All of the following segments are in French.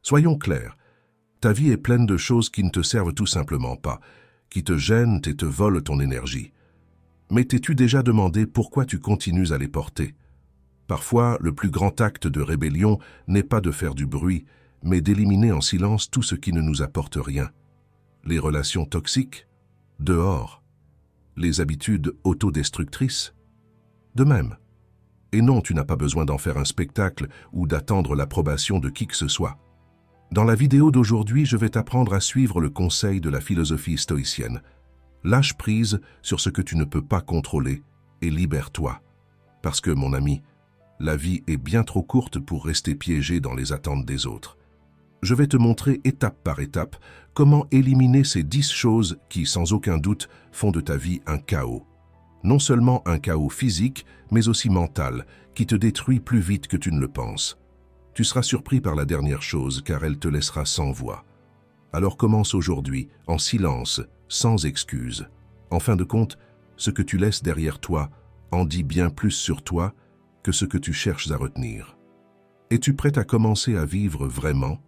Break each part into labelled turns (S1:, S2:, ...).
S1: Soyons clairs, ta vie est pleine de choses qui ne te servent tout simplement pas, qui te gênent et te volent ton énergie. Mais t'es-tu déjà demandé pourquoi tu continues à les porter? Parfois, le plus grand acte de rébellion n'est pas de faire du bruit, mais d'éliminer en silence tout ce qui ne nous apporte rien. Les relations toxiques, dehors. Les habitudes autodestructrices, de même. Et non, tu n'as pas besoin d'en faire un spectacle ou d'attendre l'approbation de qui que ce soit. Dans la vidéo d'aujourd'hui, je vais t'apprendre à suivre le conseil de la philosophie stoïcienne. Lâche prise sur ce que tu ne peux pas contrôler et libère-toi. Parce que, mon ami, la vie est bien trop courte pour rester piégé dans les attentes des autres. Je vais te montrer étape par étape comment éliminer ces 10 choses qui, sans aucun doute, font de ta vie un chaos. Non seulement un chaos physique, mais aussi mental, qui te détruit plus vite que tu ne le penses. Tu seras surpris par la dernière chose, car elle te laissera sans voix. Alors commence aujourd'hui, en silence, sans excuse. En fin de compte, ce que tu laisses derrière toi en dit bien plus sur toi que ce que tu cherches à retenir. Es-tu prêt à commencer à vivre vraiment?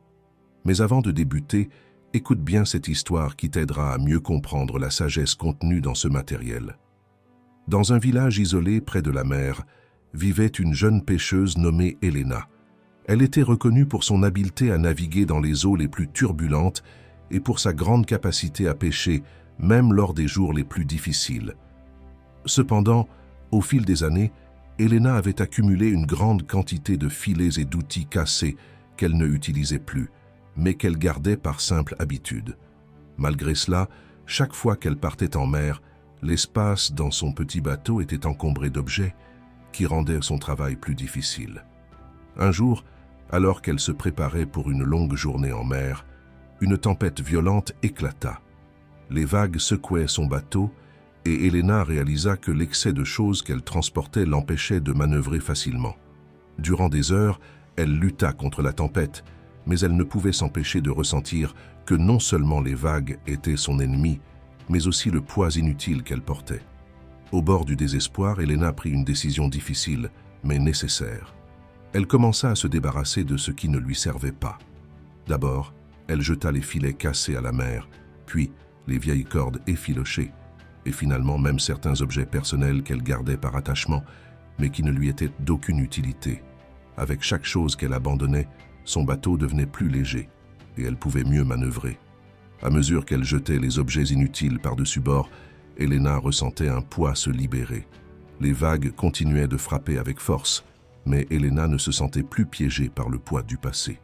S1: Mais avant de débuter, écoute bien cette histoire qui t'aidera à mieux comprendre la sagesse contenue dans ce matériel. Dans un village isolé près de la mer, vivait une jeune pêcheuse nommée Helena. Elle était reconnue pour son habileté à naviguer dans les eaux les plus turbulentes et pour sa grande capacité à pêcher, même lors des jours les plus difficiles. Cependant, au fil des années, Helena avait accumulé une grande quantité de filets et d'outils cassés qu'elle ne utilisait plus, mais qu'elle gardait par simple habitude. Malgré cela, chaque fois qu'elle partait en mer, l'espace dans son petit bateau était encombré d'objets qui rendaient son travail plus difficile. Un jour, alors qu'elle se préparait pour une longue journée en mer, une tempête violente éclata. Les vagues secouaient son bateau et Helena réalisa que l'excès de choses qu'elle transportait l'empêchait de manœuvrer facilement. Durant des heures, elle lutta contre la tempête, mais elle ne pouvait s'empêcher de ressentir que non seulement les vagues étaient son ennemi, mais aussi le poids inutile qu'elle portait. Au bord du désespoir, Helena prit une décision difficile, mais nécessaire. Elle commença à se débarrasser de ce qui ne lui servait pas. D'abord, elle jeta les filets cassés à la mer, puis les vieilles cordes effilochées, et finalement même certains objets personnels qu'elle gardait par attachement, mais qui ne lui étaient d'aucune utilité. Avec chaque chose qu'elle abandonnait, son bateau devenait plus léger, et elle pouvait mieux manœuvrer. À mesure qu'elle jetait les objets inutiles par-dessus bord, Helena ressentait un poids se libérer. Les vagues continuaient de frapper avec force, mais Helena ne se sentait plus piégée par le poids du passé.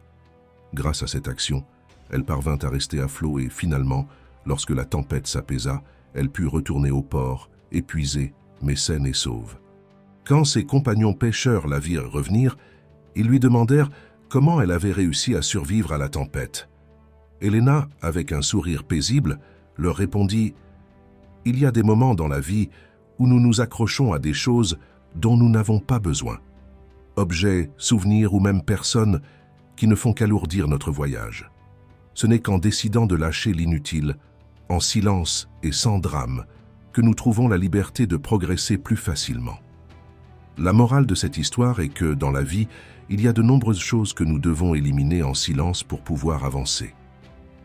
S1: Grâce à cette action, elle parvint à rester à flot et finalement, lorsque la tempête s'apaisa, elle put retourner au port, épuisée, mais saine et sauve. Quand ses compagnons pêcheurs la virent revenir, ils lui demandèrent comment elle avait réussi à survivre à la tempête. Helena, avec un sourire paisible, leur répondit « Il y a des moments dans la vie où nous nous accrochons à des choses dont nous n'avons pas besoin. Objets, souvenirs ou même personnes qui ne font qu'alourdir notre voyage. Ce n'est qu'en décidant de lâcher l'inutile, en silence et sans drame, que nous trouvons la liberté de progresser plus facilement. » La morale de cette histoire est que, dans la vie, il y a de nombreuses choses que nous devons éliminer en silence pour pouvoir avancer.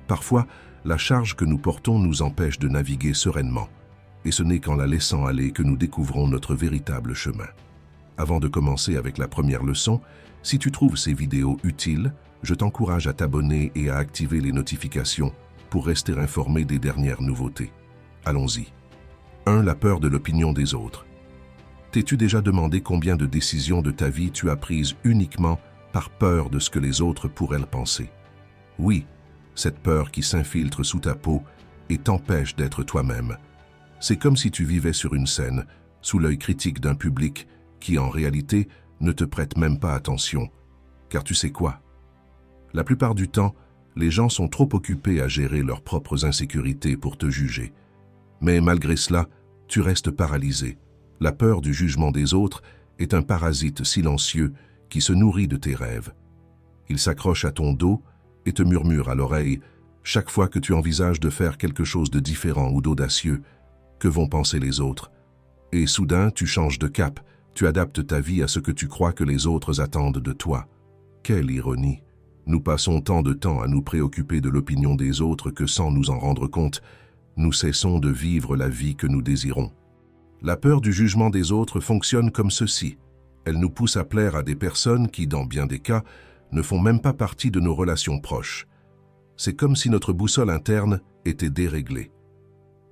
S1: Parfois, la charge que nous portons nous empêche de naviguer sereinement, et ce n'est qu'en la laissant aller que nous découvrons notre véritable chemin. Avant de commencer avec la première leçon, si tu trouves ces vidéos utiles, je t'encourage à t'abonner et à activer les notifications pour rester informé des dernières nouveautés. Allons-y. 1. La peur de l'opinion des autres. T'es-tu déjà demandé combien de décisions de ta vie tu as prises uniquement par peur de ce que les autres pourraient penser? Oui, cette peur qui s'infiltre sous ta peau et t'empêche d'être toi-même. C'est comme si tu vivais sur une scène, sous l'œil critique d'un public qui, en réalité, ne te prête même pas attention. Car tu sais quoi? La plupart du temps, les gens sont trop occupés à gérer leurs propres insécurités pour te juger. Mais malgré cela, tu restes paralysé. La peur du jugement des autres est un parasite silencieux qui se nourrit de tes rêves. Il s'accroche à ton dos et te murmure à l'oreille chaque fois que tu envisages de faire quelque chose de différent ou d'audacieux. Que vont penser les autres? Et soudain, tu changes de cap, tu adaptes ta vie à ce que tu crois que les autres attendent de toi. Quelle ironie! Nous passons tant de temps à nous préoccuper de l'opinion des autres que sans nous en rendre compte, nous cessons de vivre la vie que nous désirons. La peur du jugement des autres fonctionne comme ceci. Elle nous pousse à plaire à des personnes qui, dans bien des cas, ne font même pas partie de nos relations proches. C'est comme si notre boussole interne était déréglée.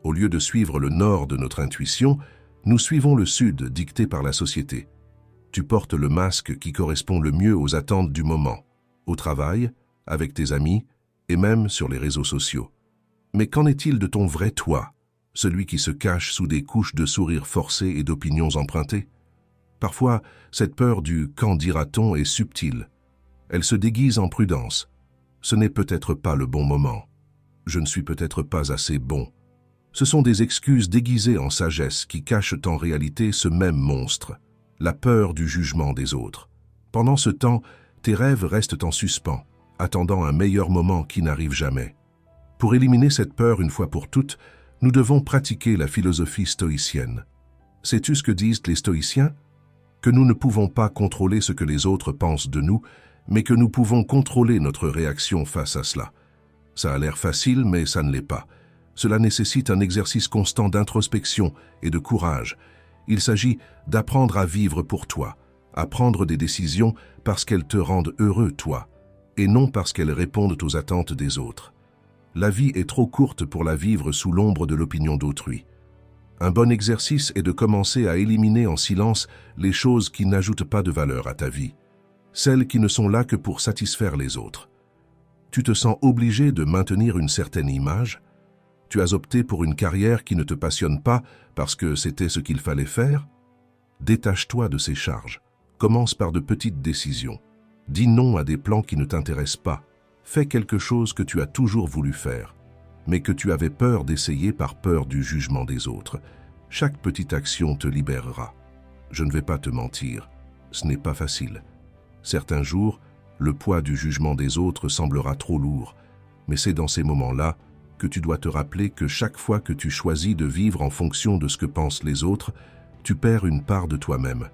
S1: Au lieu de suivre le nord de notre intuition, nous suivons le sud dicté par la société. Tu portes le masque qui correspond le mieux aux attentes du moment, au travail, avec tes amis et même sur les réseaux sociaux. Mais qu'en est-il de ton vrai toi, celui qui se cache sous des couches de sourires forcés et d'opinions empruntées? Parfois, cette peur du « qu'en dira-t-on » est subtile. Elle se déguise en prudence. Ce n'est peut-être pas le bon moment. Je ne suis peut-être pas assez bon. Ce sont des excuses déguisées en sagesse qui cachent en réalité ce même monstre, la peur du jugement des autres. Pendant ce temps, tes rêves restent en suspens, attendant un meilleur moment qui n'arrive jamais. Pour éliminer cette peur une fois pour toutes, nous devons pratiquer la philosophie stoïcienne. Sais-tu ce que disent les stoïciens? Que nous ne pouvons pas contrôler ce que les autres pensent de nous, mais que nous pouvons contrôler notre réaction face à cela. Ça a l'air facile, mais ça ne l'est pas. Cela nécessite un exercice constant d'introspection et de courage. Il s'agit d'apprendre à vivre pour toi, à prendre des décisions parce qu'elles te rendent heureux, toi, et non parce qu'elles répondent aux attentes des autres. La vie est trop courte pour la vivre sous l'ombre de l'opinion d'autrui. Un bon exercice est de commencer à éliminer en silence les choses qui n'ajoutent pas de valeur à ta vie, celles qui ne sont là que pour satisfaire les autres. Tu te sens obligé de maintenir une certaine image? Tu as opté pour une carrière qui ne te passionne pas parce que c'était ce qu'il fallait faire? Détache-toi de ces charges. Commence par de petites décisions. Dis non à des plans qui ne t'intéressent pas. Fais quelque chose que tu as toujours voulu faire, mais que tu avais peur d'essayer par peur du jugement des autres. Chaque petite action te libérera. Je ne vais pas te mentir, ce n'est pas facile. Certains jours, le poids du jugement des autres semblera trop lourd, mais c'est dans ces moments-là que tu dois te rappeler que chaque fois que tu choisis de vivre en fonction de ce que pensent les autres, tu perds une part de toi-même.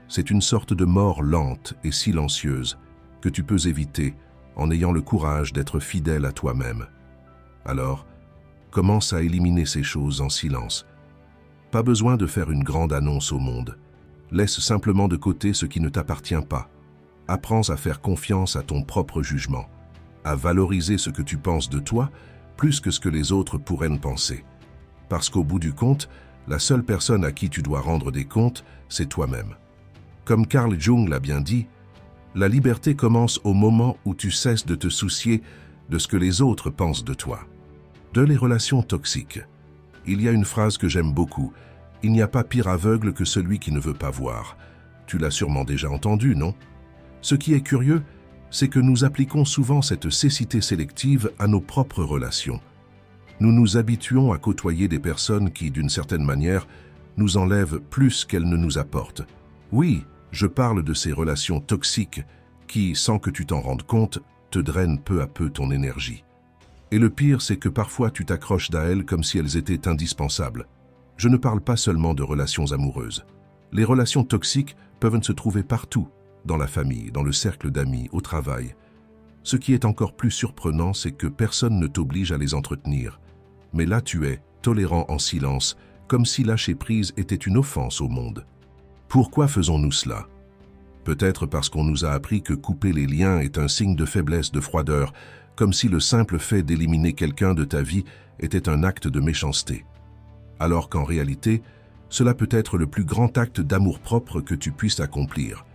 S1: C'est une sorte de mort lente et silencieuse que tu peux éviter en ayant le courage d'être fidèle à toi-même. Alors, commence à éliminer ces choses en silence. Pas besoin de faire une grande annonce au monde. Laisse simplement de côté ce qui ne t'appartient pas. Apprends à faire confiance à ton propre jugement, à valoriser ce que tu penses de toi plus que ce que les autres pourraient en penser. Parce qu'au bout du compte, la seule personne à qui tu dois rendre des comptes, c'est toi-même. Comme Carl Jung l'a bien dit, la liberté commence au moment où tu cesses de te soucier de ce que les autres pensent de toi. De les relations toxiques. Il y a une phrase que j'aime beaucoup. Il n'y a pas pire aveugle que celui qui ne veut pas voir. Tu l'as sûrement déjà entendu, non? Ce qui est curieux, c'est que nous appliquons souvent cette cécité sélective à nos propres relations. Nous nous habituons à côtoyer des personnes qui, d'une certaine manière, nous enlèvent plus qu'elles ne nous apportent. Oui, je parle de ces relations toxiques qui, sans que tu t'en rendes compte, te drainent peu à peu ton énergie. Et le pire, c'est que parfois tu t'accroches à elles comme si elles étaient indispensables. Je ne parle pas seulement de relations amoureuses. Les relations toxiques peuvent se trouver partout, dans la famille, dans le cercle d'amis, au travail. Ce qui est encore plus surprenant, c'est que personne ne t'oblige à les entretenir. Mais là tu es, tolérant en silence, comme si lâcher prise était une offense au monde. Pourquoi faisons-nous cela? Peut-être parce qu'on nous a appris que couper les liens est un signe de faiblesse, de froideur, comme si le simple fait d'éliminer quelqu'un de ta vie était un acte de méchanceté. Alors qu'en réalité, cela peut être le plus grand acte d'amour-propre que tu puisses accomplir.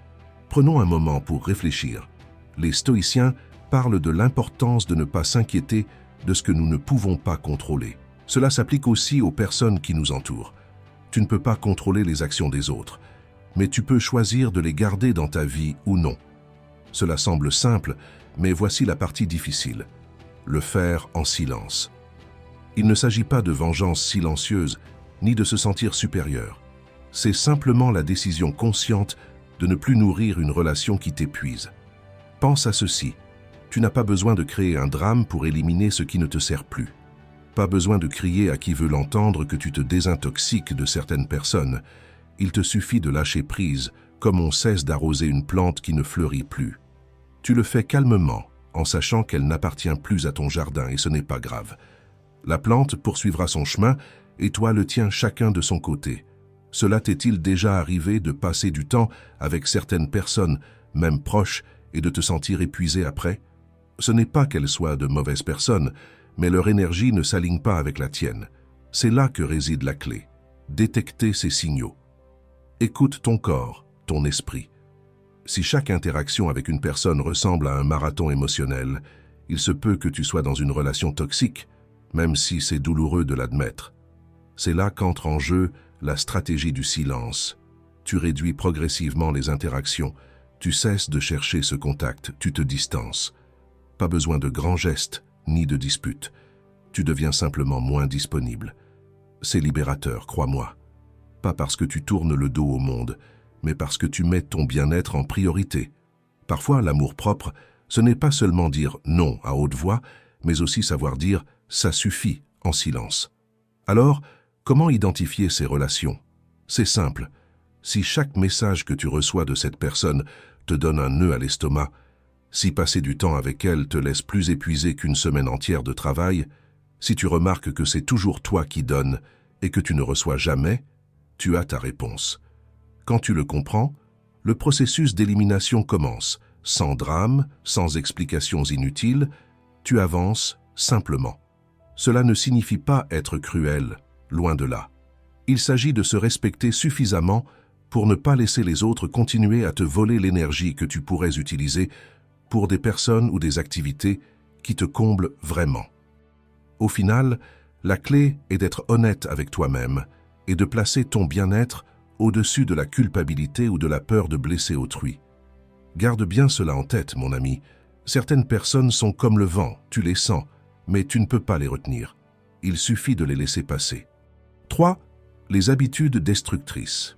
S1: Prenons un moment pour réfléchir. Les stoïciens parlent de l'importance de ne pas s'inquiéter de ce que nous ne pouvons pas contrôler. Cela s'applique aussi aux personnes qui nous entourent. Tu ne peux pas contrôler les actions des autres, mais tu peux choisir de les garder dans ta vie ou non. Cela semble simple, mais voici la partie difficile. Le faire en silence. Il ne s'agit pas de vengeance silencieuse, ni de se sentir supérieur. C'est simplement la décision consciente de ne plus nourrir une relation qui t'épuise. Pense à ceci. Tu n'as pas besoin de créer un drame pour éliminer ce qui ne te sert plus. Pas besoin de crier à qui veut l'entendre que tu te désintoxiques de certaines personnes. Il te suffit de lâcher prise, comme on cesse d'arroser une plante qui ne fleurit plus. Tu le fais calmement, en sachant qu'elle n'appartient plus à ton jardin et ce n'est pas grave. La plante poursuivra son chemin et toi le tien chacun de son côté. Cela t'est-il déjà arrivé de passer du temps avec certaines personnes, même proches, et de te sentir épuisé après? Ce n'est pas qu'elles soient de mauvaises personnes, mais leur énergie ne s'aligne pas avec la tienne. C'est là que réside la clé. Détecter ces signaux. Écoute ton corps, ton esprit. Si chaque interaction avec une personne ressemble à un marathon émotionnel, il se peut que tu sois dans une relation toxique, même si c'est douloureux de l'admettre. C'est là qu'entre en jeu la stratégie du silence. Tu réduis progressivement les interactions, tu cesses de chercher ce contact, tu te distances. Pas besoin de grands gestes, ni de disputes. Tu deviens simplement moins disponible. C'est libérateur, crois-moi. Pas parce que tu tournes le dos au monde, mais parce que tu mets ton bien-être en priorité. Parfois, l'amour-propre, ce n'est pas seulement dire non à haute voix, mais aussi savoir dire « ça suffit » en silence. Alors, comment identifier ces relations? C'est simple. Si chaque message que tu reçois de cette personne te donne un nœud à l'estomac, si passer du temps avec elle te laisse plus épuisé qu'une semaine entière de travail, si tu remarques que c'est toujours toi qui donnes et que tu ne reçois jamais, tu as ta réponse. Quand tu le comprends, le processus d'élimination commence, sans drame, sans explications inutiles, tu avances simplement. Cela ne signifie pas être cruel, loin de là. Il s'agit de se respecter suffisamment pour ne pas laisser les autres continuer à te voler l'énergie que tu pourrais utiliser pour des personnes ou des activités qui te comblent vraiment. Au final, la clé est d'être honnête avec toi-même et de placer ton bien-être au-dessus de la culpabilité ou de la peur de blesser autrui. Garde bien cela en tête, mon ami. Certaines personnes sont comme le vent, tu les sens, mais tu ne peux pas les retenir. Il suffit de les laisser passer. 3. Les habitudes destructrices.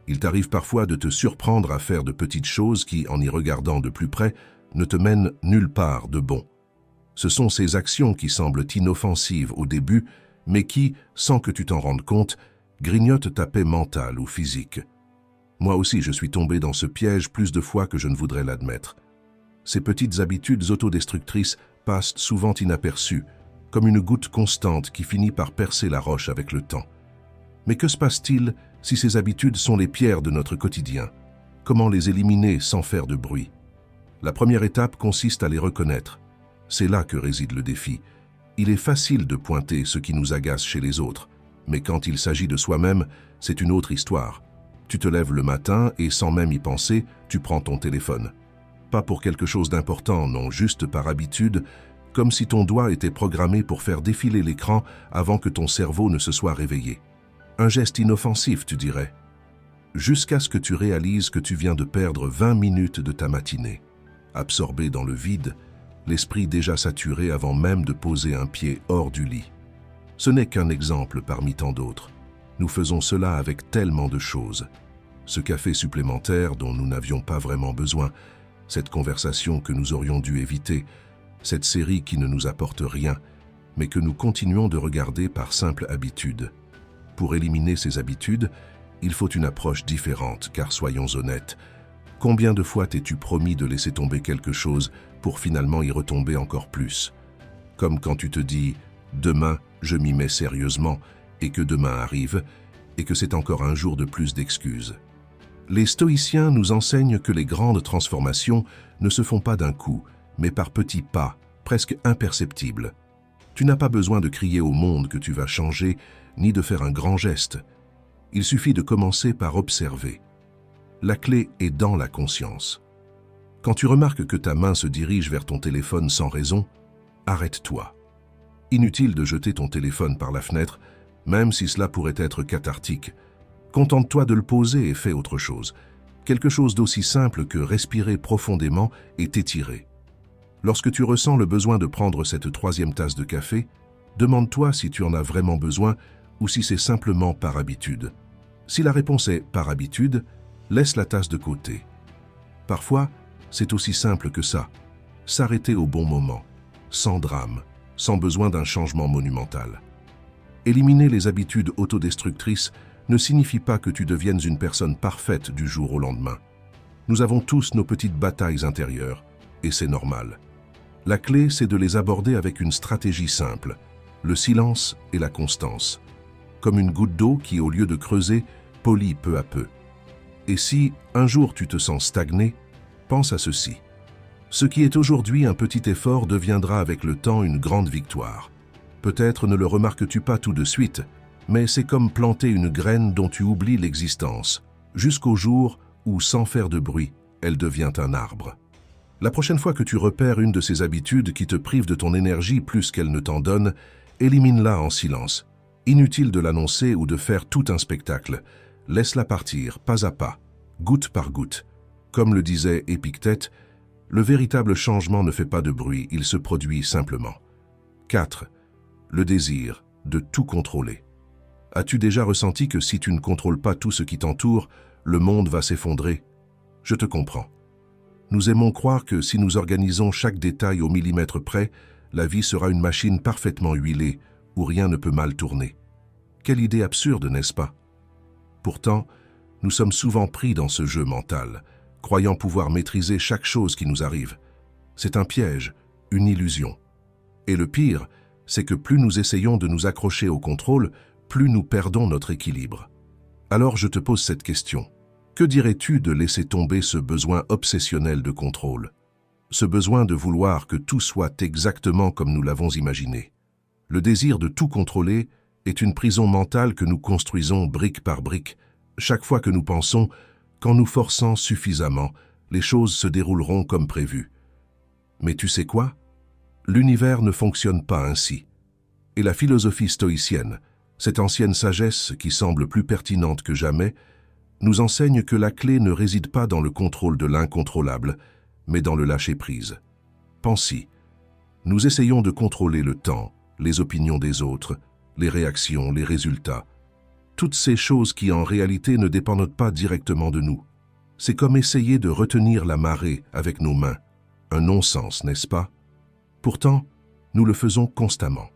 S1: Il t'arrive parfois de te surprendre à faire de petites choses qui, en y regardant de plus près, ne te mènent nulle part de bon. Ce sont ces actions qui semblent inoffensives au début, mais qui, sans que tu t'en rendes compte, grignotent ta paix mentale ou physique. Moi aussi, je suis tombé dans ce piège plus de fois que je ne voudrais l'admettre. Ces petites habitudes autodestructrices passent souvent inaperçues, comme une goutte constante qui finit par percer la roche avec le temps. Mais que se passe-t-il si ces habitudes sont les pierres de notre quotidien? Comment les éliminer sans faire de bruit? La première étape consiste à les reconnaître. C'est là que réside le défi. Il est facile de pointer ce qui nous agace chez les autres, mais quand il s'agit de soi-même, c'est une autre histoire. Tu te lèves le matin et sans même y penser, tu prends ton téléphone. Pas pour quelque chose d'important, non, juste par habitude, comme si ton doigt était programmé pour faire défiler l'écran avant que ton cerveau ne se soit réveillé. Un geste inoffensif, tu dirais. Jusqu'à ce que tu réalises que tu viens de perdre 20 minutes de ta matinée. Absorbé dans le vide, l'esprit déjà saturé avant même de poser un pied hors du lit. Ce n'est qu'un exemple parmi tant d'autres. Nous faisons cela avec tellement de choses. Ce café supplémentaire dont nous n'avions pas vraiment besoin, cette conversation que nous aurions dû éviter, cette série qui ne nous apporte rien, mais que nous continuons de regarder par simple habitude. Pour éliminer ces habitudes, il faut une approche différente, car soyons honnêtes, combien de fois t'es-tu promis de laisser tomber quelque chose pour finalement y retomber encore plus? Comme quand tu te dis « demain, je m'y mets sérieusement » et que demain arrive, et que c'est encore un jour de plus d'excuses. Les stoïciens nous enseignent que les grandes transformations ne se font pas d'un coup, mais par petits pas, presque imperceptibles. Tu n'as pas besoin de crier au monde que tu vas changer, ni de faire un grand geste. Il suffit de commencer par observer. La clé est dans la conscience. Quand tu remarques que ta main se dirige vers ton téléphone sans raison, arrête-toi. Inutile de jeter ton téléphone par la fenêtre, même si cela pourrait être cathartique. Contente-toi de le poser et fais autre chose. Quelque chose d'aussi simple que respirer profondément et t'étirer. Lorsque tu ressens le besoin de prendre cette 3e tasse de café, demande-toi si tu en as vraiment besoin ou si c'est simplement par habitude. Si la réponse est par habitude, laisse la tasse de côté. Parfois, c'est aussi simple que ça. S'arrêter au bon moment, sans drame, sans besoin d'un changement monumental. Éliminer les habitudes autodestructrices ne signifie pas que tu deviennes une personne parfaite du jour au lendemain. Nous avons tous nos petites batailles intérieures, et c'est normal. La clé, c'est de les aborder avec une stratégie simple, le silence et la constance. Comme une goutte d'eau qui, au lieu de creuser, polit peu à peu. Et si, un jour, tu te sens stagné, pense à ceci. Ce qui est aujourd'hui un petit effort deviendra avec le temps une grande victoire. Peut-être ne le remarques-tu pas tout de suite, mais c'est comme planter une graine dont tu oublies l'existence, jusqu'au jour où, sans faire de bruit, elle devient un arbre. La prochaine fois que tu repères une de ces habitudes qui te privent de ton énergie plus qu'elle ne t'en donne, élimine-la en silence. Inutile de l'annoncer ou de faire tout un spectacle. Laisse-la partir, pas à pas, goutte par goutte. Comme le disait Épictète, le véritable changement ne fait pas de bruit, il se produit simplement. 4. Le désir de tout contrôler. As-tu déjà ressenti que si tu ne contrôles pas tout ce qui t'entoure, le monde va s'effondrer? Je te comprends. Nous aimons croire que si nous organisons chaque détail au millimètre près, la vie sera une machine parfaitement huilée, où rien ne peut mal tourner. Quelle idée absurde, n'est-ce pas? Pourtant, nous sommes souvent pris dans ce jeu mental, croyant pouvoir maîtriser chaque chose qui nous arrive. C'est un piège, une illusion. Et le pire, c'est que plus nous essayons de nous accrocher au contrôle, plus nous perdons notre équilibre. Alors je te pose cette question. Que dirais-tu de laisser tomber ce besoin obsessionnel de contrôle? Ce besoin de vouloir que tout soit exactement comme nous l'avons imaginé. Le désir de tout contrôler est une prison mentale que nous construisons brique par brique, chaque fois que nous pensons qu'en nous forçant suffisamment, les choses se dérouleront comme prévu. Mais tu sais quoi? L'univers ne fonctionne pas ainsi. Et la philosophie stoïcienne, cette ancienne sagesse qui semble plus pertinente que jamais, nous enseigne que la clé ne réside pas dans le contrôle de l'incontrôlable, mais dans le lâcher-prise. Pense-y. Nous essayons de contrôler le temps, les opinions des autres, les réactions, les résultats. Toutes ces choses qui en réalité ne dépendent pas directement de nous. C'est comme essayer de retenir la marée avec nos mains. Un non-sens, n'est-ce pas? Pourtant, nous le faisons constamment.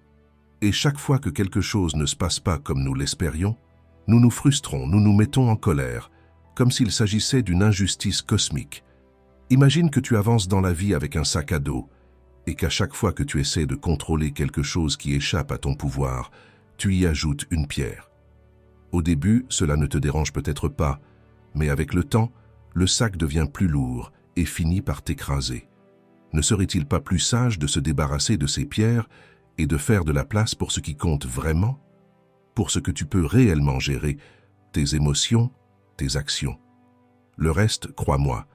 S1: Et chaque fois que quelque chose ne se passe pas comme nous l'espérions, nous nous frustrons, nous nous mettons en colère, comme s'il s'agissait d'une injustice cosmique. Imagine que tu avances dans la vie avec un sac à dos, et qu'à chaque fois que tu essaies de contrôler quelque chose qui échappe à ton pouvoir, tu y ajoutes une pierre. Au début, cela ne te dérange peut-être pas, mais avec le temps, le sac devient plus lourd et finit par t'écraser. Ne serait-il pas plus sage de se débarrasser de ces pierres et de faire de la place pour ce qui compte vraiment, pour ce que tu peux réellement gérer, tes émotions, tes actions? Le reste, crois-moi,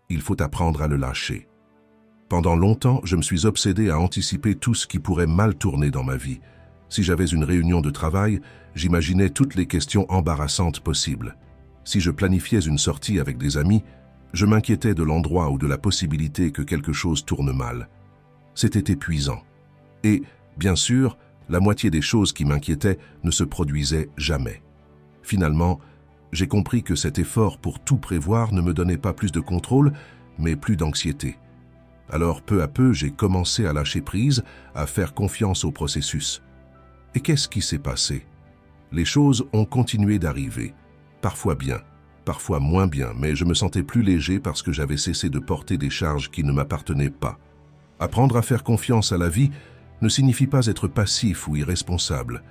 S1: il faut apprendre à le lâcher. Pendant longtemps, je me suis obsédé à anticiper tout ce qui pourrait mal tourner dans ma vie. Si j'avais une réunion de travail, j'imaginais toutes les questions embarrassantes possibles. Si je planifiais une sortie avec des amis, je m'inquiétais de l'endroit ou de la possibilité que quelque chose tourne mal. C'était épuisant. Et, bien sûr, la moitié des choses qui m'inquiétaient ne se produisaient jamais. Finalement, j'ai compris que cet effort pour tout prévoir ne me donnait pas plus de contrôle, mais plus d'anxiété. Alors, peu à peu, j'ai commencé à lâcher prise, à faire confiance au processus. Et qu'est-ce qui s'est passé? Les choses ont continué d'arriver, parfois bien, parfois moins bien, mais je me sentais plus léger parce que j'avais cessé de porter des charges qui ne m'appartenaient pas. Apprendre à faire confiance à la vie ne signifie pas être passif ou irresponsable.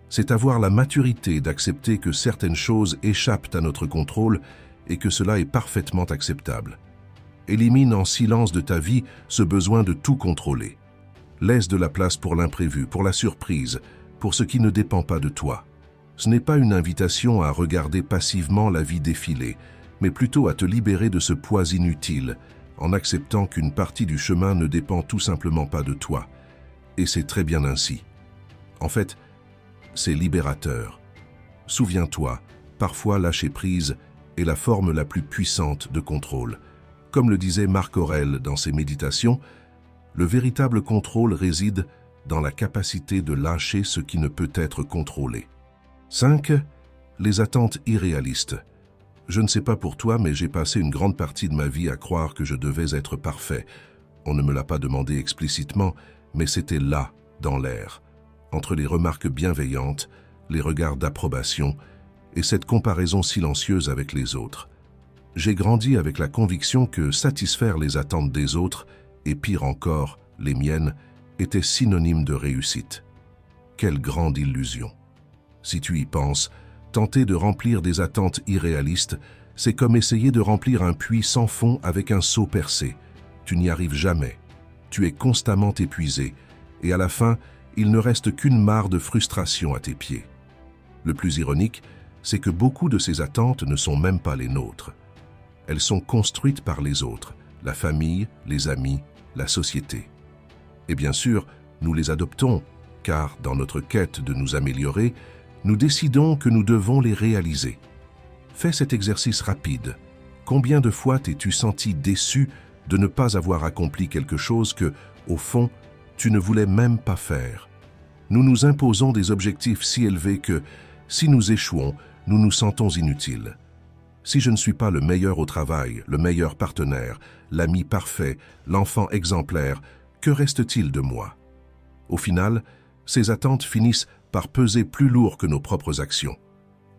S1: C'est avoir la maturité d'accepter que certaines choses échappent à notre contrôle et que cela est parfaitement acceptable. Élimine en silence de ta vie ce besoin de tout contrôler. Laisse de la place pour l'imprévu, pour la surprise, pour ce qui ne dépend pas de toi. Ce n'est pas une invitation à regarder passivement la vie défiler, mais plutôt à te libérer de ce poids inutile, en acceptant qu'une partie du chemin ne dépend tout simplement pas de toi. Et c'est très bien ainsi. En fait, c'est libérateur. Souviens-toi, parfois lâcher prise est la forme la plus puissante de contrôle. Comme le disait Marc Aurèle dans ses méditations, le véritable contrôle réside dans la capacité de lâcher ce qui ne peut être contrôlé. 5. Les attentes irréalistes. Je ne sais pas pour toi, mais j'ai passé une grande partie de ma vie à croire que je devais être parfait. On ne me l'a pas demandé explicitement, mais c'était là, dans l'air, entre les remarques bienveillantes, les regards d'approbation et cette comparaison silencieuse avec les autres. J'ai grandi avec la conviction que satisfaire les attentes des autres, et pire encore, les miennes, étaient synonymes de réussite. Quelle grande illusion! Si tu y penses, tenter de remplir des attentes irréalistes, c'est comme essayer de remplir un puits sans fond avec un seau percé. Tu n'y arrives jamais. Tu es constamment épuisé, et à la fin, il ne reste qu'une mare de frustration à tes pieds. Le plus ironique, c'est que beaucoup de ces attentes ne sont même pas les nôtres. Elles sont construites par les autres, la famille, les amis, la société. Et bien sûr, nous les adoptons, car dans notre quête de nous améliorer, nous décidons que nous devons les réaliser. Fais cet exercice rapide. Combien de fois t'es-tu senti déçu de ne pas avoir accompli quelque chose que, au fond, tu ne voulais même pas faire? Nous nous imposons des objectifs si élevés que, si nous échouons, nous nous sentons inutiles. Si je ne suis pas le meilleur au travail, le meilleur partenaire, l'ami parfait, l'enfant exemplaire, que reste-t-il de moi? Au final, ces attentes finissent par peser plus lourd que nos propres actions.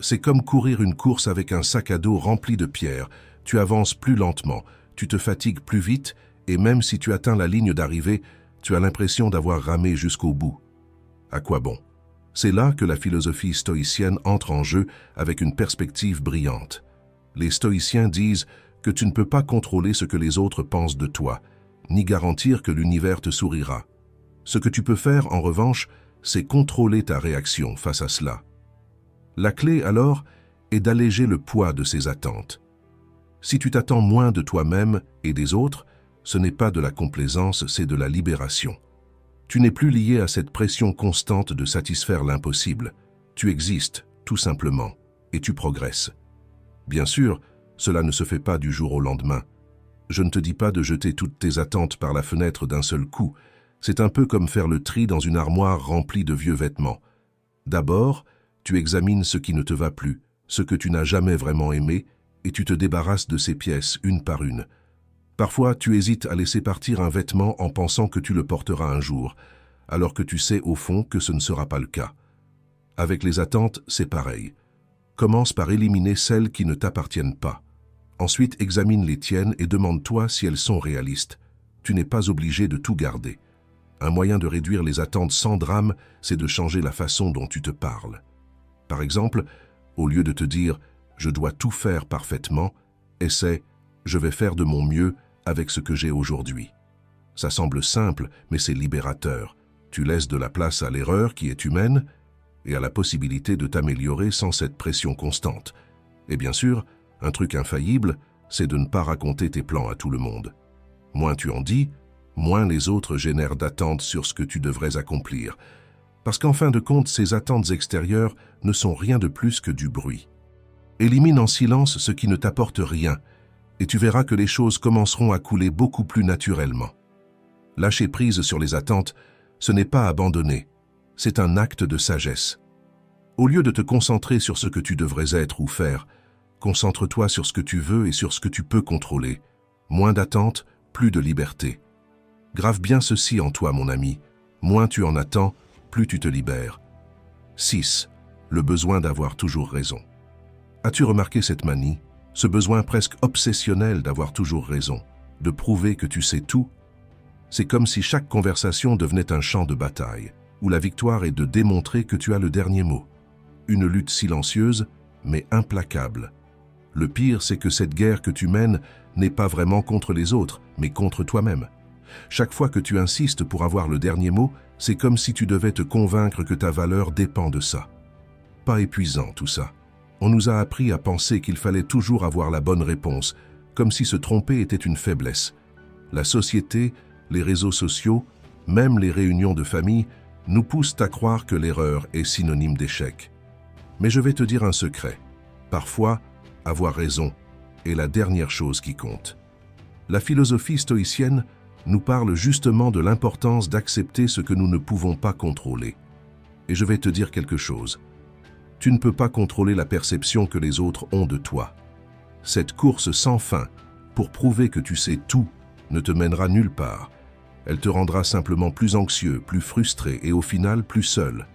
S1: C'est comme courir une course avec un sac à dos rempli de pierres. Tu avances plus lentement, tu te fatigues plus vite, et même si tu atteins la ligne d'arrivée, tu as l'impression d'avoir ramé jusqu'au bout. À quoi bon? C'est là que la philosophie stoïcienne entre en jeu avec une perspective brillante. Les stoïciens disent que tu ne peux pas contrôler ce que les autres pensent de toi, ni garantir que l'univers te sourira. Ce que tu peux faire, en revanche, c'est contrôler ta réaction face à cela. La clé, alors, est d'alléger le poids de ces attentes. Si tu t'attends moins de toi-même et des autres, ce n'est pas de la complaisance, c'est de la libération. Tu n'es plus lié à cette pression constante de satisfaire l'impossible. Tu existes, tout simplement, et tu progresses. Bien sûr, cela ne se fait pas du jour au lendemain. Je ne te dis pas de jeter toutes tes attentes par la fenêtre d'un seul coup. C'est un peu comme faire le tri dans une armoire remplie de vieux vêtements. D'abord, tu examines ce qui ne te va plus, ce que tu n'as jamais vraiment aimé, et tu te débarrasses de ces pièces une par une. Parfois, tu hésites à laisser partir un vêtement en pensant que tu le porteras un jour, alors que tu sais au fond que ce ne sera pas le cas. Avec les attentes, c'est pareil. Commence par éliminer celles qui ne t'appartiennent pas. Ensuite, examine les tiennes et demande-toi si elles sont réalistes. Tu n'es pas obligé de tout garder. Un moyen de réduire les attentes sans drame, c'est de changer la façon dont tu te parles. Par exemple, au lieu de te dire « je dois tout faire parfaitement », essaie « je vais faire de mon mieux avec ce que j'ai aujourd'hui ». Ça semble simple, mais c'est libérateur. Tu laisses de la place à l'erreur qui est humaine et à la possibilité de t'améliorer sans cette pression constante. Et bien sûr, un truc infaillible, c'est de ne pas raconter tes plans à tout le monde. Moins tu en dis, moins les autres génèrent d'attentes sur ce que tu devrais accomplir. Parce qu'en fin de compte, ces attentes extérieures ne sont rien de plus que du bruit. Élimine en silence ce qui ne t'apporte rien, et tu verras que les choses commenceront à couler beaucoup plus naturellement. Lâcher prise sur les attentes, ce n'est pas abandonner, c'est un acte de sagesse. Au lieu de te concentrer sur ce que tu devrais être ou faire, concentre-toi sur ce que tu veux et sur ce que tu peux contrôler. Moins d'attentes, plus de liberté. Grave bien ceci en toi, mon ami. Moins tu en attends, plus tu te libères. 6. Le besoin d'avoir toujours raison. As-tu remarqué cette manie, ce besoin presque obsessionnel d'avoir toujours raison, de prouver que tu sais tout? C'est comme si chaque conversation devenait un champ de bataille, où la victoire est de démontrer que tu as le dernier mot. Une lutte silencieuse, mais implacable. Le pire, c'est que cette guerre que tu mènes n'est pas vraiment contre les autres, mais contre toi-même. Chaque fois que tu insistes pour avoir le dernier mot, c'est comme si tu devais te convaincre que ta valeur dépend de ça. Pas épuisant tout ça. On nous a appris à penser qu'il fallait toujours avoir la bonne réponse, comme si se tromper était une faiblesse. La société, les réseaux sociaux, même les réunions de famille, nous poussent à croire que l'erreur est synonyme d'échec. Mais je vais te dire un secret. Parfois, avoir raison est la dernière chose qui compte. La philosophie stoïcienne nous parle justement de l'importance d'accepter ce que nous ne pouvons pas contrôler. Et je vais te dire quelque chose. Tu ne peux pas contrôler la perception que les autres ont de toi. Cette course sans fin, pour prouver que tu sais tout, ne te mènera nulle part. Elle te rendra simplement plus anxieux, plus frustré et au final plus seul.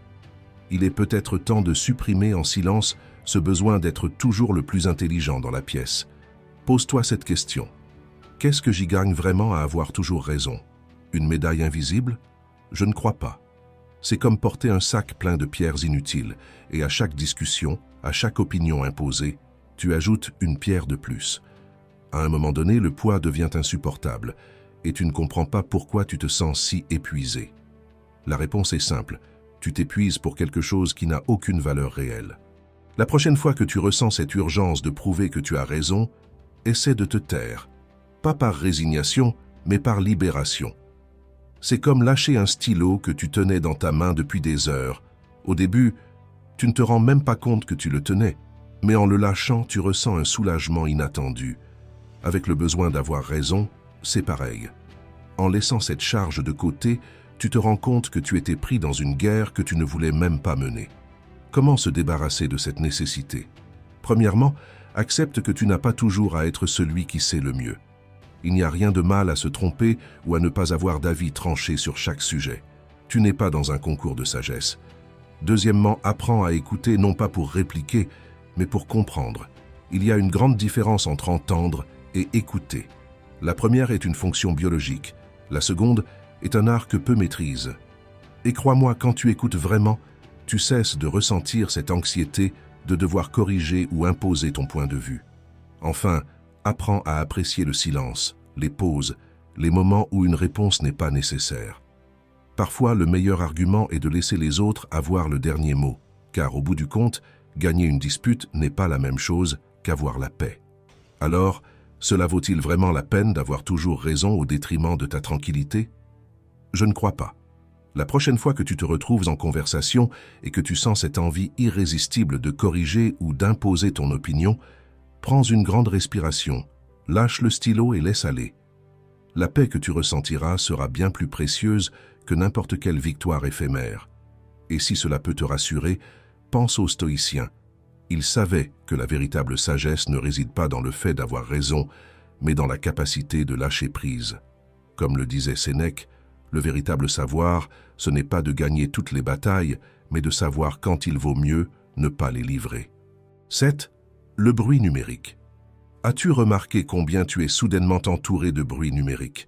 S1: Il est peut-être temps de supprimer en silence ce besoin d'être toujours le plus intelligent dans la pièce. Pose-toi cette question. Qu'est-ce que j'y gagne vraiment à avoir toujours raison? Une médaille invisible? Je ne crois pas. C'est comme porter un sac plein de pierres inutiles, et à chaque discussion, à chaque opinion imposée, tu ajoutes une pierre de plus. À un moment donné, le poids devient insupportable, et tu ne comprends pas pourquoi tu te sens si épuisé. La réponse est simple, tu t'épuises pour quelque chose qui n'a aucune valeur réelle. La prochaine fois que tu ressens cette urgence de prouver que tu as raison, essaie de te taire, pas par résignation, mais par libération. C'est comme lâcher un stylo que tu tenais dans ta main depuis des heures. Au début, tu ne te rends même pas compte que tu le tenais, mais en le lâchant, tu ressens un soulagement inattendu. Avec le besoin d'avoir raison, c'est pareil. En laissant cette charge de côté, tu te rends compte que tu étais pris dans une guerre que tu ne voulais même pas mener. Comment se débarrasser de cette nécessité? Premièrement, accepte que tu n'as pas toujours à être celui qui sait le mieux. Il n'y a rien de mal à se tromper ou à ne pas avoir d'avis tranché sur chaque sujet. Tu n'es pas dans un concours de sagesse. Deuxièmement, apprends à écouter non pas pour répliquer, mais pour comprendre. Il y a une grande différence entre entendre et écouter. La première est une fonction biologique, la seconde est un art que peu maîtrisent. Et crois-moi, quand tu écoutes vraiment, tu cesses de ressentir cette anxiété de devoir corriger ou imposer ton point de vue. Enfin, apprends à apprécier le silence, les pauses, les moments où une réponse n'est pas nécessaire. Parfois, le meilleur argument est de laisser les autres avoir le dernier mot, car au bout du compte, gagner une dispute n'est pas la même chose qu'avoir la paix. Alors, cela vaut-il vraiment la peine d'avoir toujours raison au détriment de ta tranquillité? Je ne crois pas. La prochaine fois que tu te retrouves en conversation et que tu sens cette envie irrésistible de corriger ou d'imposer ton opinion, prends une grande respiration, lâche le stylo et laisse aller. La paix que tu ressentiras sera bien plus précieuse que n'importe quelle victoire éphémère. Et si cela peut te rassurer, pense aux stoïciens. Ils savaient que la véritable sagesse ne réside pas dans le fait d'avoir raison, mais dans la capacité de lâcher prise. Comme le disait Sénèque, le véritable savoir, ce n'est pas de gagner toutes les batailles, mais de savoir quand il vaut mieux ne pas les livrer. 7. Le bruit numérique. As-tu remarqué combien tu es soudainement entouré de bruit numérique?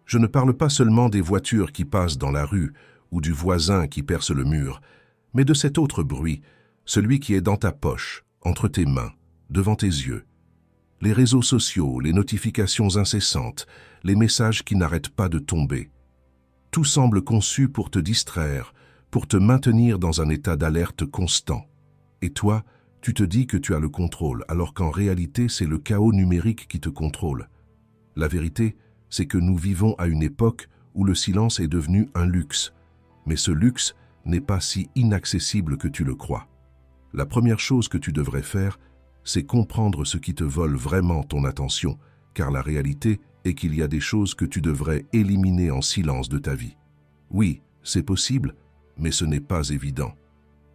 S1: Je ne parle pas seulement des voitures qui passent dans la rue ou du voisin qui perce le mur, mais de cet autre bruit, celui qui est dans ta poche, entre tes mains, devant tes yeux. Les réseaux sociaux, les notifications incessantes, les messages qui n'arrêtent pas de tomber. Tout semble conçu pour te distraire, pour te maintenir dans un état d'alerte constant. Et toi, tu te dis que tu as le contrôle, alors qu'en réalité, c'est le chaos numérique qui te contrôle. La vérité, c'est que nous vivons à une époque où le silence est devenu un luxe. Mais ce luxe n'est pas si inaccessible que tu le crois. La première chose que tu devrais faire, c'est comprendre ce qui te vole vraiment ton attention, car la réalité est qu'il y a des choses que tu devrais éliminer en silence de ta vie. Oui, c'est possible, mais ce n'est pas évident.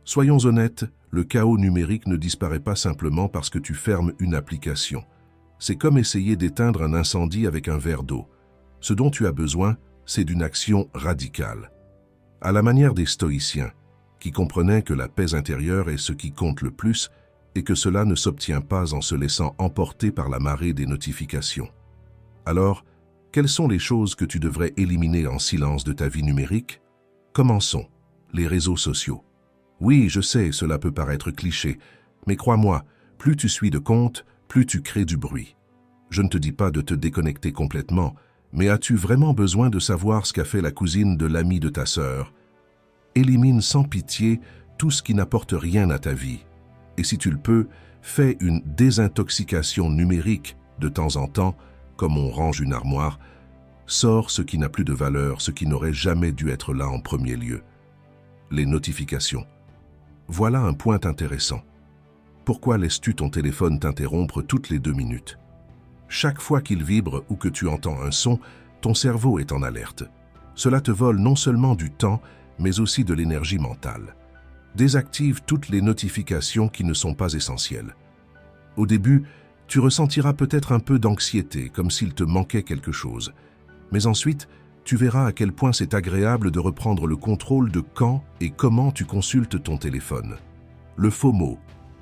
S1: Soyons honnêtes, le chaos numérique ne disparaît pas simplement parce que tu fermes une application. C'est comme essayer d'éteindre un incendie avec un verre d'eau. Ce dont tu as besoin, c'est d'une action radicale. À la manière des stoïciens, qui comprenaient que la paix intérieure est ce qui compte le plus et que cela ne s'obtient pas en se laissant emporter par la marée des notifications. Alors, quelles sont les choses que tu devrais éliminer en silence de ta vie numérique? Commençons. Les réseaux sociaux. Oui, je sais, cela peut paraître cliché, mais crois-moi, plus tu suis de comptes, plus tu crées du bruit. Je ne te dis pas de te déconnecter complètement, mais as-tu vraiment besoin de savoir ce qu'a fait la cousine de l'ami de ta sœur? Élimine sans pitié tout ce qui n'apporte rien à ta vie. Et si tu le peux, fais une désintoxication numérique de temps en temps, comme on range une armoire. Sors ce qui n'a plus de valeur, ce qui n'aurait jamais dû être là en premier lieu. Les notifications. Voilà un point intéressant. Pourquoi laisses-tu ton téléphone t'interrompre toutes les 2 minutes? Chaque fois qu'il vibre ou que tu entends un son, ton cerveau est en alerte. Cela te vole non seulement du temps, mais aussi de l'énergie mentale. Désactive toutes les notifications qui ne sont pas essentielles. Au début, tu ressentiras peut-être un peu d'anxiété, comme s'il te manquait quelque chose. Mais ensuite, tu verras à quel point c'est agréable de reprendre le contrôle de quand et comment tu consultes ton téléphone. Le FOMO,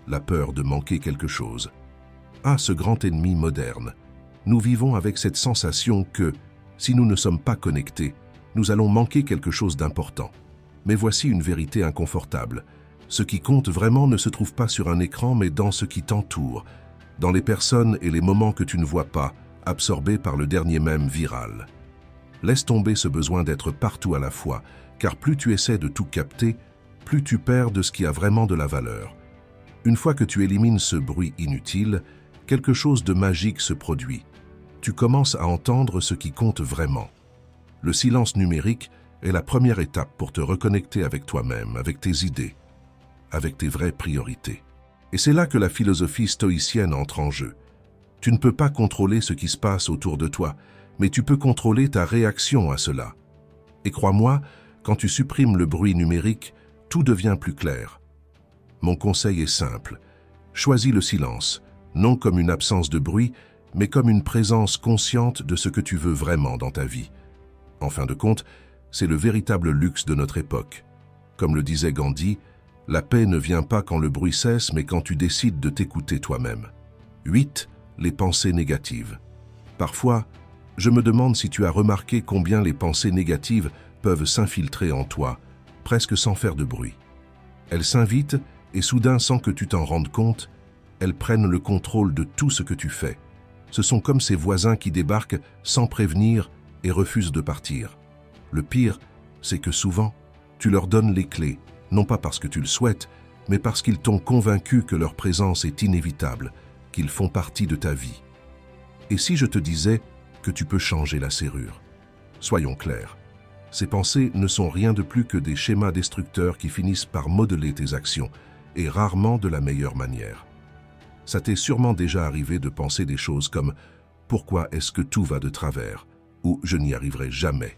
S1: la peur de manquer quelque chose. Ah, ce grand ennemi moderne. Nous vivons avec cette sensation que, Si nous ne sommes pas connectés, nous allons manquer quelque chose d'important. Mais voici une vérité inconfortable. Ce qui compte vraiment ne se trouve pas sur un écran, mais dans ce qui t'entoure, dans les personnes et les moments que tu ne vois pas, absorbés par le dernier mème viral. Laisse tomber ce besoin d'être partout à la fois, car plus tu essaies de tout capter, plus tu perds de ce qui a vraiment de la valeur. Une fois que tu élimines ce bruit inutile, quelque chose de magique se produit. Tu commences à entendre ce qui compte vraiment. Le silence numérique est la première étape pour te reconnecter avec toi-même, avec tes idées, avec tes vraies priorités. Et c'est là que la philosophie stoïcienne entre en jeu. Tu ne peux pas contrôler ce qui se passe autour de toi, mais tu peux contrôler ta réaction à cela. Et crois-moi, quand tu supprimes le bruit numérique, tout devient plus clair. Mon conseil est simple. Choisis le silence, non comme une absence de bruit, mais comme une présence consciente de ce que tu veux vraiment dans ta vie. En fin de compte, c'est le véritable luxe de notre époque. Comme le disait Gandhi, la paix ne vient pas quand le bruit cesse, mais quand tu décides de t'écouter toi-même. 8. Les pensées négatives. Parfois, je me demande si tu as remarqué combien les pensées négatives peuvent s'infiltrer en toi, presque sans faire de bruit. Elles s'invitent et soudain, sans que tu t'en rendes compte, elles prennent le contrôle de tout ce que tu fais. Ce sont comme ces voisins qui débarquent sans prévenir et refusent de partir. Le pire, c'est que souvent, tu leur donnes les clés, non pas parce que tu le souhaites, mais parce qu'ils t'ont convaincu que leur présence est inévitable, qu'ils font partie de ta vie. Et si je te disais que tu peux changer la serrure? Soyons clairs, ces pensées ne sont rien de plus que des schémas destructeurs qui finissent par modeler tes actions, et rarement de la meilleure manière. Ça t'est sûrement déjà arrivé de penser des choses comme « Pourquoi est-ce que tout va de travers ?» ou « Je n'y arriverai jamais ».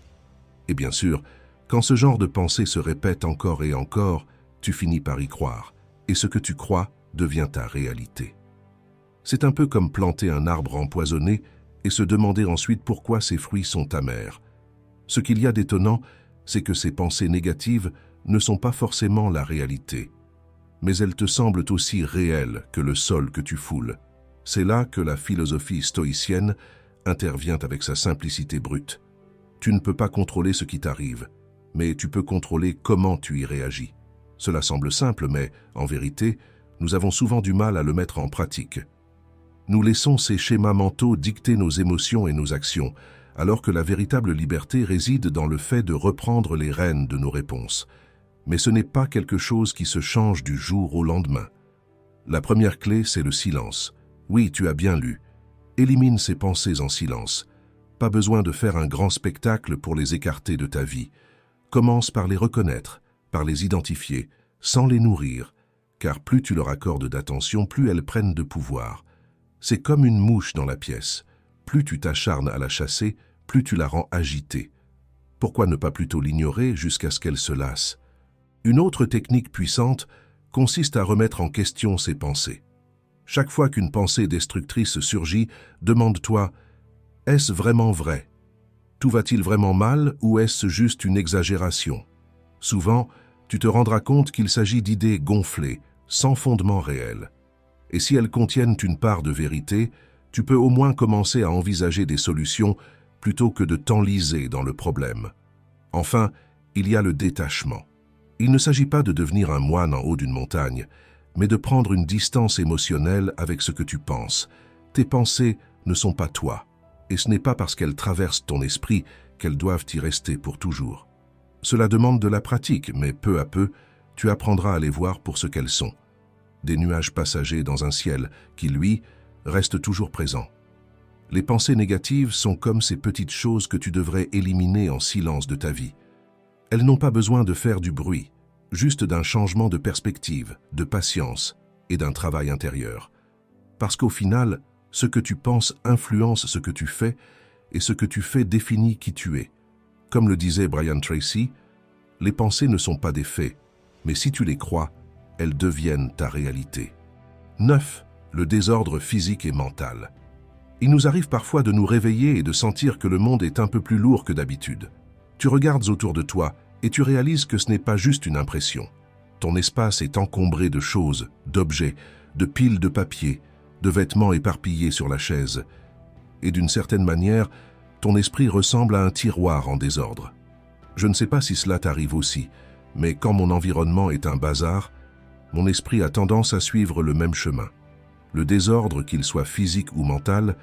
S1: Et bien sûr, quand ce genre de pensée se répète encore et encore, tu finis par y croire, et ce que tu crois devient ta réalité. C'est un peu comme planter un arbre empoisonné et se demander ensuite pourquoi ses fruits sont amers. Ce qu'il y a d'étonnant, c'est que ces pensées négatives ne sont pas forcément la réalité, mais elles te semblent aussi réelles que le sol que tu foules. C'est là que la philosophie stoïcienne intervient avec sa simplicité brute. Tu ne peux pas contrôler ce qui t'arrive, mais tu peux contrôler comment tu y réagis. Cela semble simple, mais, en vérité, nous avons souvent du mal à le mettre en pratique. Nous laissons ces schémas mentaux dicter nos émotions et nos actions, alors que la véritable liberté réside dans le fait de reprendre les rênes de nos réponses. Mais ce n'est pas quelque chose qui se change du jour au lendemain. La première clé, c'est le silence. Oui, tu as bien lu. Élimine ces pensées en silence. Pas besoin de faire un grand spectacle pour les écarter de ta vie. Commence par les reconnaître, par les identifier, sans les nourrir, car plus tu leur accordes d'attention, plus elles prennent de pouvoir. C'est comme une mouche dans la pièce. Plus tu t'acharnes à la chasser, plus tu la rends agitée. Pourquoi ne pas plutôt l'ignorer jusqu'à ce qu'elle se lasse? Une autre technique puissante consiste à remettre en question ses pensées. Chaque fois qu'une pensée destructrice surgit, demande-toi « Est-ce vraiment vrai? Tout va-t-il vraiment mal ou est-ce juste une exagération ?» Souvent, tu te rendras compte qu'il s'agit d'idées gonflées, sans fondement réel. Et si elles contiennent une part de vérité, tu peux au moins commencer à envisager des solutions plutôt que de t'enliser dans le problème. Enfin, il y a le détachement. Il ne s'agit pas de devenir un moine en haut d'une montagne, mais de prendre une distance émotionnelle avec ce que tu penses. Tes pensées ne sont pas toi, et ce n'est pas parce qu'elles traversent ton esprit qu'elles doivent y rester pour toujours. Cela demande de la pratique, mais peu à peu, tu apprendras à les voir pour ce qu'elles sont. Des nuages passagers dans un ciel qui, lui, reste toujours présent. Les pensées négatives sont comme ces petites choses que tu devrais éliminer en silence de ta vie. Elles n'ont pas besoin de faire du bruit, juste d'un changement de perspective, de patience et d'un travail intérieur. Parce qu'au final, ce que tu penses influence ce que tu fais et ce que tu fais définit qui tu es. Comme le disait Brian Tracy, les pensées ne sont pas des faits, mais si tu les crois, elles deviennent ta réalité. 9. Le désordre physique et mental. Il nous arrive parfois de nous réveiller et de sentir que le monde est un peu plus lourd que d'habitude. Tu regardes autour de toi et tu réalises que ce n'est pas juste une impression. Ton espace est encombré de choses, d'objets, de piles de papier, de vêtements éparpillés sur la chaise. Et d'une certaine manière, Ton esprit ressemble à un tiroir en désordre. Je ne sais pas si cela t'arrive aussi, mais quand mon environnement est un bazar, mon esprit a tendance à suivre le même chemin. Le désordre, qu'il soit physique ou mental,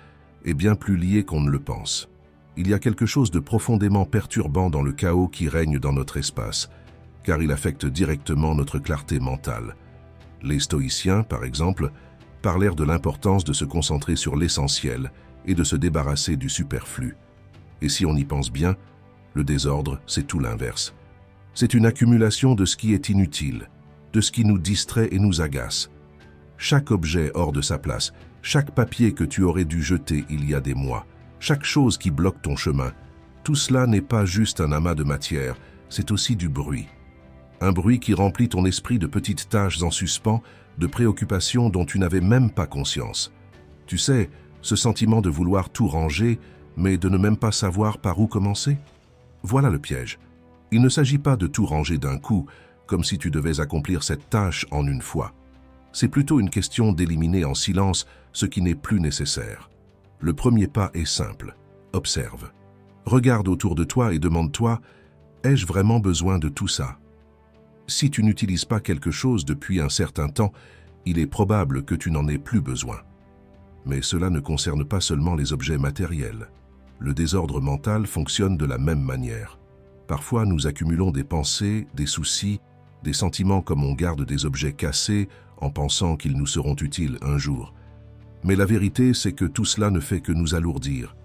S1: est bien plus lié qu'on ne le pense. Il y a quelque chose de profondément perturbant dans le chaos qui règne dans notre espace, car il affecte directement notre clarté mentale. Les stoïciens, par exemple, parlèrent de l'importance de se concentrer sur l'essentiel et de se débarrasser du superflu. Et si on y pense bien, le désordre, c'est tout l'inverse. C'est une accumulation de ce qui est inutile, de ce qui nous distrait et nous agace. Chaque objet hors de sa place, chaque papier que tu aurais dû jeter il y a des mois, chaque chose qui bloque ton chemin, tout cela n'est pas juste un amas de matière, c'est aussi du bruit. Un bruit qui remplit ton esprit de petites tâches en suspens, de préoccupations dont tu n'avais même pas conscience. Tu sais, ce sentiment de vouloir tout ranger, mais de ne même pas savoir par où commencer? Voilà le piège. Il ne s'agit pas de tout ranger d'un coup, comme si tu devais accomplir cette tâche en une fois. C'est plutôt une question d'éliminer en silence ce qui n'est plus nécessaire. Le premier pas est simple. Observe. Regarde autour de toi et demande-toi, ai-je vraiment besoin de tout ça? Si tu n'utilises pas quelque chose depuis un certain temps, il est probable que tu n'en aies plus besoin. Mais cela ne concerne pas seulement les objets matériels. Le désordre mental fonctionne de la même manière. Parfois, nous accumulons des pensées, des soucis, des sentiments comme on garde des objets cassés en pensant qu'ils nous seront utiles un jour. Mais la vérité, c'est que tout cela ne fait que nous alourdir.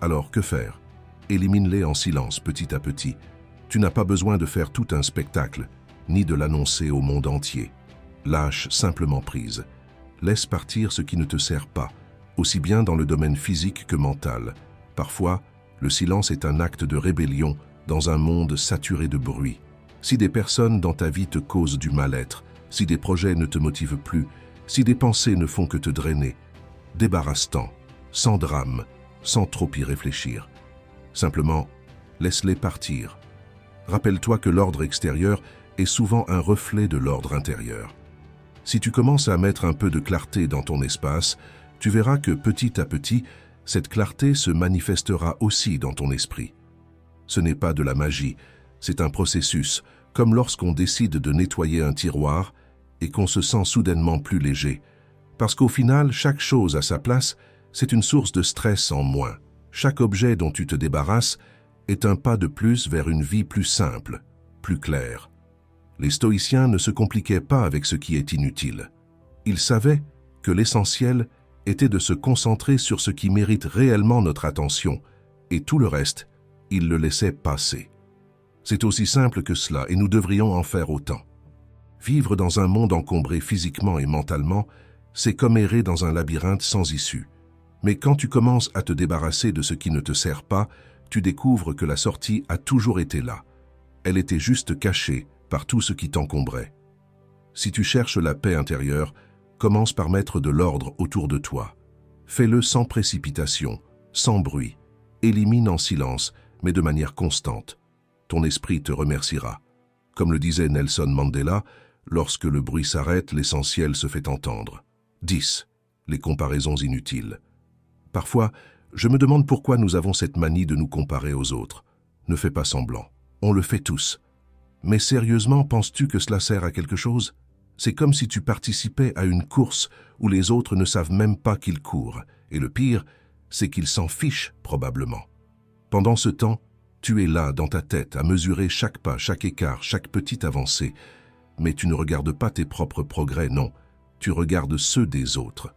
S1: Alors, que faire? Élimine-les en silence, petit à petit. Tu n'as pas besoin de faire tout un spectacle, ni de l'annoncer au monde entier. Lâche simplement prise. Laisse partir ce qui ne te sert pas, aussi bien dans le domaine physique que mental. Parfois, le silence est un acte de rébellion dans un monde saturé de bruit. Si des personnes dans ta vie te causent du mal-être, si des projets ne te motivent plus, si des pensées ne font que te drainer, débarrasse-t'en, sans drame, sans trop y réfléchir. Simplement, laisse-les partir. Rappelle-toi que l'ordre extérieur est souvent un reflet de l'ordre intérieur. Si tu commences à mettre un peu de clarté dans ton espace, tu verras que petit à petit, cette clarté se manifestera aussi dans ton esprit. Ce n'est pas de la magie, c'est un processus, comme lorsqu'on décide de nettoyer un tiroir et qu'on se sent soudainement plus léger. Parce qu'au final, chaque chose à sa place, c'est une source de stress en moins. Chaque objet dont tu te débarrasses est un pas de plus vers une vie plus simple, plus claire. Les stoïciens ne se compliquaient pas avec ce qui est inutile. Ils savaient que l'essentiel était de se concentrer sur ce qui mérite réellement notre attention, et tout le reste, ils le laissaient passer. C'est aussi simple que cela, et nous devrions en faire autant. Vivre dans un monde encombré physiquement et mentalement, c'est comme errer dans un labyrinthe sans issue. Mais quand tu commences à te débarrasser de ce qui ne te sert pas, tu découvres que la sortie a toujours été là. Elle était juste cachée par tout ce qui t'encombrait. Si tu cherches la paix intérieure, commence par mettre de l'ordre autour de toi. Fais-le sans précipitation, sans bruit. Élimine en silence, mais de manière constante. Ton esprit te remerciera. Comme le disait Nelson Mandela, lorsque le bruit s'arrête, l'essentiel se fait entendre. 10. Les comparaisons inutiles. Parfois, je me demande pourquoi nous avons cette manie de nous comparer aux autres. Ne fais pas semblant. On le fait tous. Mais sérieusement, penses-tu que cela sert à quelque chose? C'est comme si tu participais à une course où les autres ne savent même pas qu'ils courent. Et le pire, c'est qu'ils s'en fichent probablement. Pendant ce temps, tu es là dans ta tête à mesurer chaque pas, chaque écart, chaque petite avancée. Mais tu ne regardes pas tes propres progrès, non. Tu regardes ceux des autres.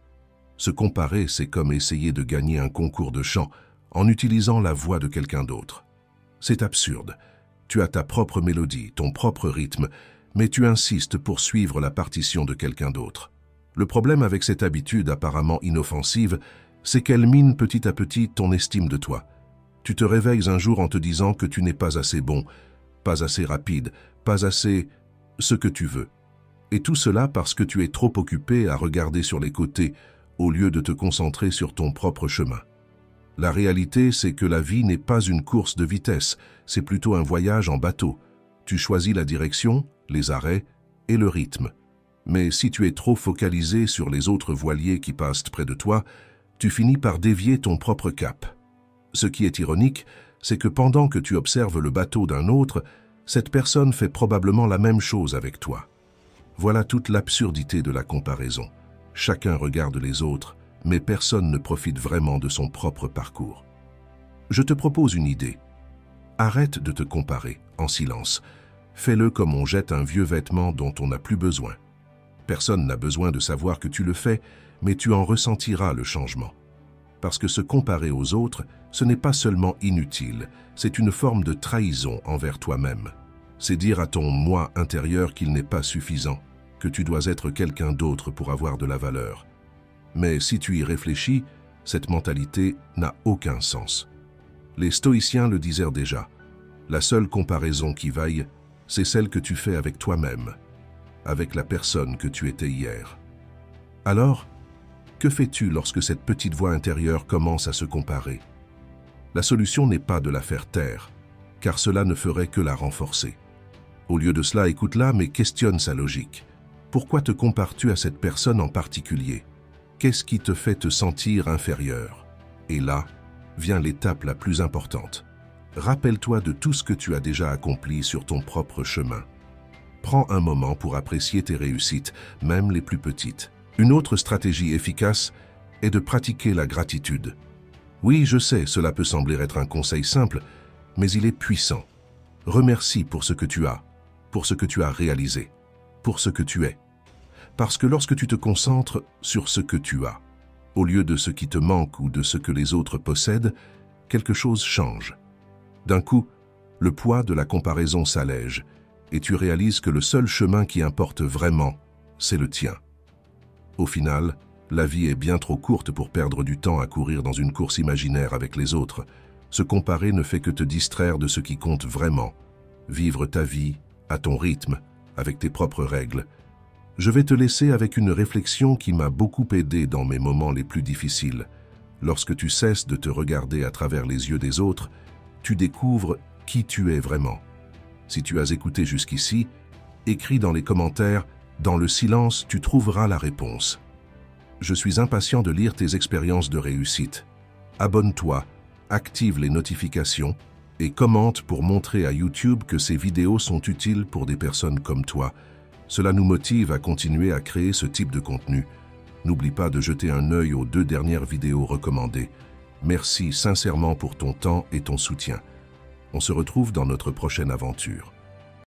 S1: Se comparer, c'est comme essayer de gagner un concours de chant en utilisant la voix de quelqu'un d'autre. C'est absurde. Tu as ta propre mélodie, ton propre rythme, mais tu insistes pour suivre la partition de quelqu'un d'autre. Le problème avec cette habitude apparemment inoffensive, c'est qu'elle mine petit à petit ton estime de toi. Tu te réveilles un jour en te disant que tu n'es pas assez bon, pas assez rapide, pas assez ce que tu veux. Et tout cela parce que tu es trop occupé à regarder sur les côtés au lieu de te concentrer sur ton propre chemin. La réalité, c'est que la vie n'est pas une course de vitesse, c'est plutôt un voyage en bateau. Tu choisis la direction, les arrêts et le rythme. Mais si tu es trop focalisé sur les autres voiliers qui passent près de toi, tu finis par dévier ton propre cap. Ce qui est ironique, c'est que pendant que tu observes le bateau d'un autre, cette personne fait probablement la même chose avec toi. Voilà toute l'absurdité de la comparaison. Chacun regarde les autres, mais personne ne profite vraiment de son propre parcours. Je te propose une idée. Arrête de te comparer, en silence. Fais-le comme on jette un vieux vêtement dont on n'a plus besoin. Personne n'a besoin de savoir que tu le fais, mais tu en ressentiras le changement. Parce que se comparer aux autres, ce n'est pas seulement inutile, c'est une forme de trahison envers toi-même. C'est dire à ton moi intérieur qu'il n'est pas suffisant, que tu dois être quelqu'un d'autre pour avoir de la valeur. Mais si tu y réfléchis, cette mentalité n'a aucun sens. Les stoïciens le disaient déjà, la seule comparaison qui vaille, c'est celle que tu fais avec toi-même, avec la personne que tu étais hier. Alors, que fais-tu lorsque cette petite voix intérieure commence à se comparer? La solution n'est pas de la faire taire, car cela ne ferait que la renforcer. Au lieu de cela, écoute-la, mais questionne sa logique. Pourquoi te compares-tu à cette personne en particulier? Qu'est-ce qui te fait te sentir inférieur? Et là, vient l'étape la plus importante. Rappelle-toi de tout ce que tu as déjà accompli sur ton propre chemin. Prends un moment pour apprécier tes réussites, même les plus petites. Une autre stratégie efficace est de pratiquer la gratitude. Oui, je sais, cela peut sembler être un conseil simple, mais il est puissant. Remercie pour ce que tu as, pour ce que tu as réalisé, pour ce que tu es. Parce que lorsque tu te concentres sur ce que tu as, au lieu de ce qui te manque ou de ce que les autres possèdent, quelque chose change. D'un coup, le poids de la comparaison s'allège et tu réalises que le seul chemin qui importe vraiment, c'est le tien. Au final, la vie est bien trop courte pour perdre du temps à courir dans une course imaginaire avec les autres. Se comparer ne fait que te distraire de ce qui compte vraiment. Vivre ta vie, à ton rythme, avec tes propres règles. Je vais te laisser avec une réflexion qui m'a beaucoup aidé dans mes moments les plus difficiles. Lorsque tu cesses de te regarder à travers les yeux des autres, tu découvres qui tu es vraiment. Si tu as écouté jusqu'ici, écris dans les commentaires « Dans le silence, tu trouveras la réponse ». Je suis impatient de lire tes expériences de réussite. Abonne-toi, active les notifications et commente pour montrer à YouTube que ces vidéos sont utiles pour des personnes comme toi. Cela nous motive à continuer à créer ce type de contenu. N'oublie pas de jeter un œil aux 2 dernières vidéos recommandées. Merci sincèrement pour ton temps et ton soutien. On se retrouve dans notre prochaine aventure.